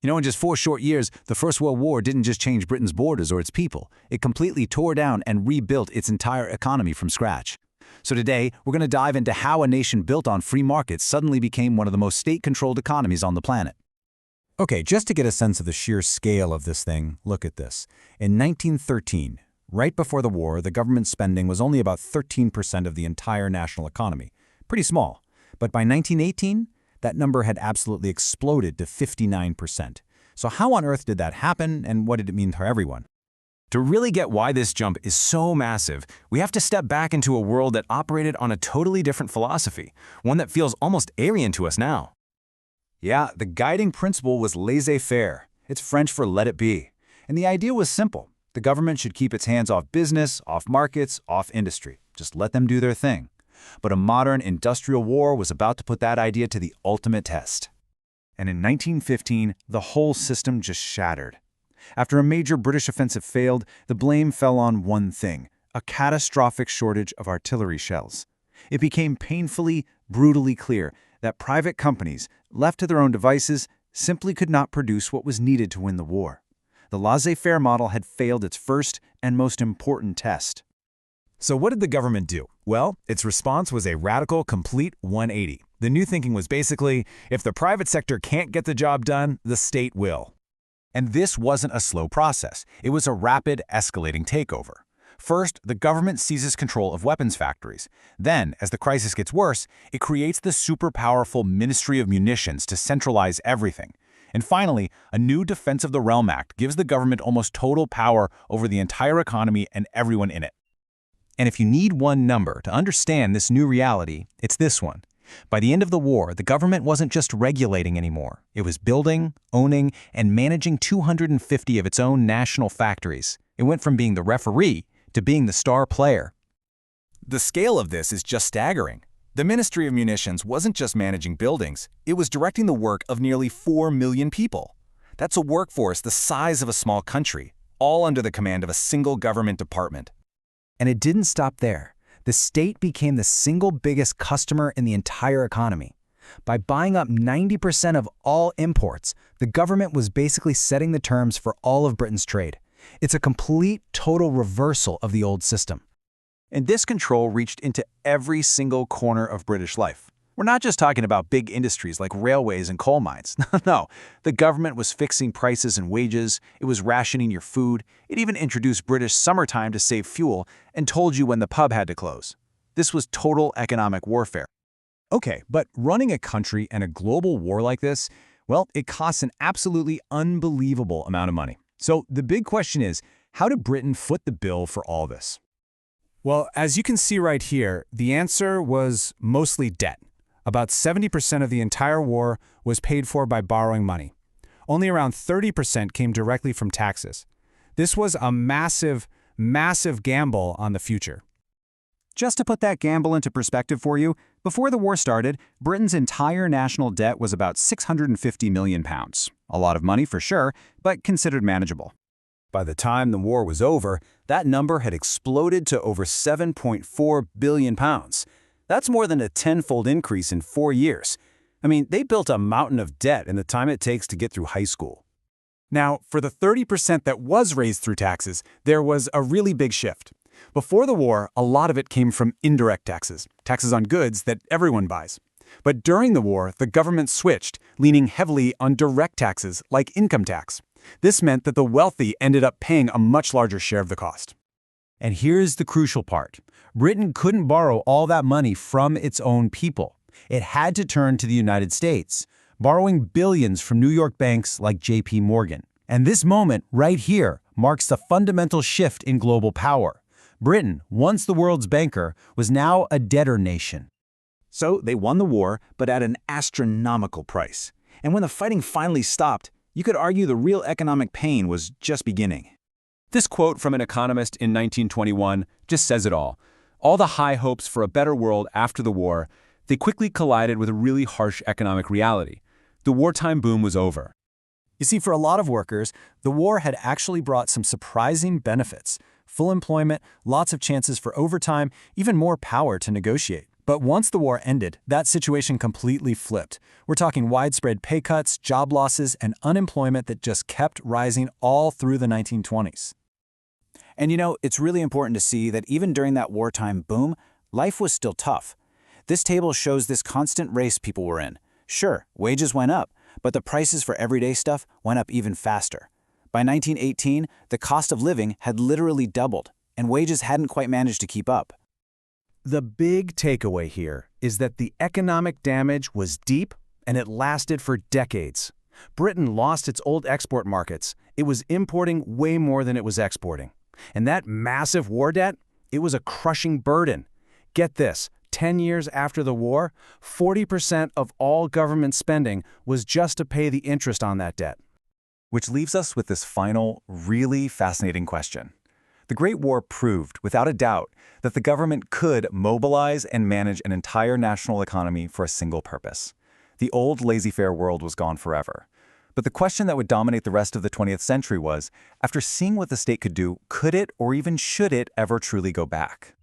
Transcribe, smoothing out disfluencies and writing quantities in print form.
In just 4 short years, the First World War didn't just change Britain's borders or its people. It completely tore down and rebuilt its entire economy from scratch. So today, we're going to dive into how a nation built on free markets suddenly became one of the most state-controlled economies on the planet. Okay, just to get a sense of the sheer scale of this thing, look at this. In 1913, right before the war, the government spending was only about 13% of the entire national economy. Pretty small. But by 1918, that number had absolutely exploded to 59%. So how on earth did that happen, and what did it mean for everyone? To really get why this jump is so massive, we have to step back into a world that operated on a totally different philosophy, one that feels almost alien to us now. Yeah, the guiding principle was laissez-faire. It's French for let it be. And the idea was simple. The government should keep its hands off business, off markets, off industry. Just let them do their thing. But a modern industrial war was about to put that idea to the ultimate test. And in 1915, the whole system just shattered. After a major British offensive failed, the blame fell on one thing: a catastrophic shortage of artillery shells. It became painfully, brutally clear that private companies, left to their own devices, simply could not produce what was needed to win the war. The laissez-faire model had failed its first and most important test. So what did the government do? Well, its response was a radical, complete 180. The new thinking was basically, if the private sector can't get the job done, the state will. And this wasn't a slow process. It was a rapid, escalating takeover. First, the government seizes control of weapons factories. Then, as the crisis gets worse, it creates the super-powerful Ministry of Munitions to centralize everything. And finally, a new Defense of the Realm Act gives the government almost total power over the entire economy and everyone in it. And if you need one number to understand this new reality, it's this one. By the end of the war, the government wasn't just regulating anymore. It was building, owning, and managing 250 of its own national factories. It went from being the referee to being the star player. The scale of this is just staggering. The Ministry of Munitions wasn't just managing buildings, it was directing the work of nearly 4 million people. That's a workforce the size of a small country, all under the command of a single government department. And it didn't stop there. The state became the single biggest customer in the entire economy. By buying up 90% of all imports, the government was basically setting the terms for all of Britain's trade. It's a complete, total reversal of the old system. And this control reached into every single corner of British life. We're not just talking about big industries like railways and coal mines. No, the government was fixing prices and wages, it was rationing your food, it even introduced British summertime to save fuel and told you when the pub had to close. This was total economic warfare. Okay, but running a country and a global war like this, well, it costs an absolutely unbelievable amount of money. So the big question is, how did Britain foot the bill for all this? Well, as you can see right here, the answer was mostly debt. About 70% of the entire war was paid for by borrowing money. Only around 30% came directly from taxes. This was a massive, massive gamble on the future. Just to put that gamble into perspective for you, before the war started, Britain's entire national debt was about £650 million. A lot of money for sure, but considered manageable. By the time the war was over, that number had exploded to over £7.4 billion. That's more than a tenfold increase in 4 years. I mean, they built a mountain of debt in the time it takes to get through high school. Now, for the 30% that was raised through taxes, there was a really big shift. Before the war, a lot of it came from indirect taxes, taxes on goods that everyone buys. But during the war, the government switched, leaning heavily on direct taxes like income tax. This meant that the wealthy ended up paying a much larger share of the cost. And here's the crucial part. Britain couldn't borrow all that money from its own people. It had to turn to the United States, borrowing billions from New York banks like J.P. Morgan. And this moment right here marks the fundamental shift in global power. Britain, once the world's banker, was now a debtor nation. So they won the war, but at an astronomical price. And when the fighting finally stopped, you could argue the real economic pain was just beginning. This quote from an economist in 1921 just says it all. All the high hopes for a better world after the war, they quickly collided with a really harsh economic reality. The wartime boom was over. You see, for a lot of workers, the war had actually brought some surprising benefits. Full employment, lots of chances for overtime, even more power to negotiate. But once the war ended, that situation completely flipped. We're talking widespread pay cuts, job losses, and unemployment that just kept rising all through the 1920s. And it's really important to see that even during that wartime boom, life was still tough. This table shows this constant race people were in. Sure, wages went up, but the prices for everyday stuff went up even faster. By 1918, the cost of living had literally doubled, and wages hadn't quite managed to keep up. The big takeaway here is that the economic damage was deep and it lasted for decades. Britain lost its old export markets. It was importing way more than it was exporting. And that massive war debt, it was a crushing burden. Get this, 10 years after the war, 40% of all government spending was just to pay the interest on that debt. Which leaves us with this final, really fascinating question. The Great War proved, without a doubt, that the government could mobilize and manage an entire national economy for a single purpose. The old laissez-faire world was gone forever. But the question that would dominate the rest of the 20th century was, after seeing what the state could do, could it or even should it ever truly go back?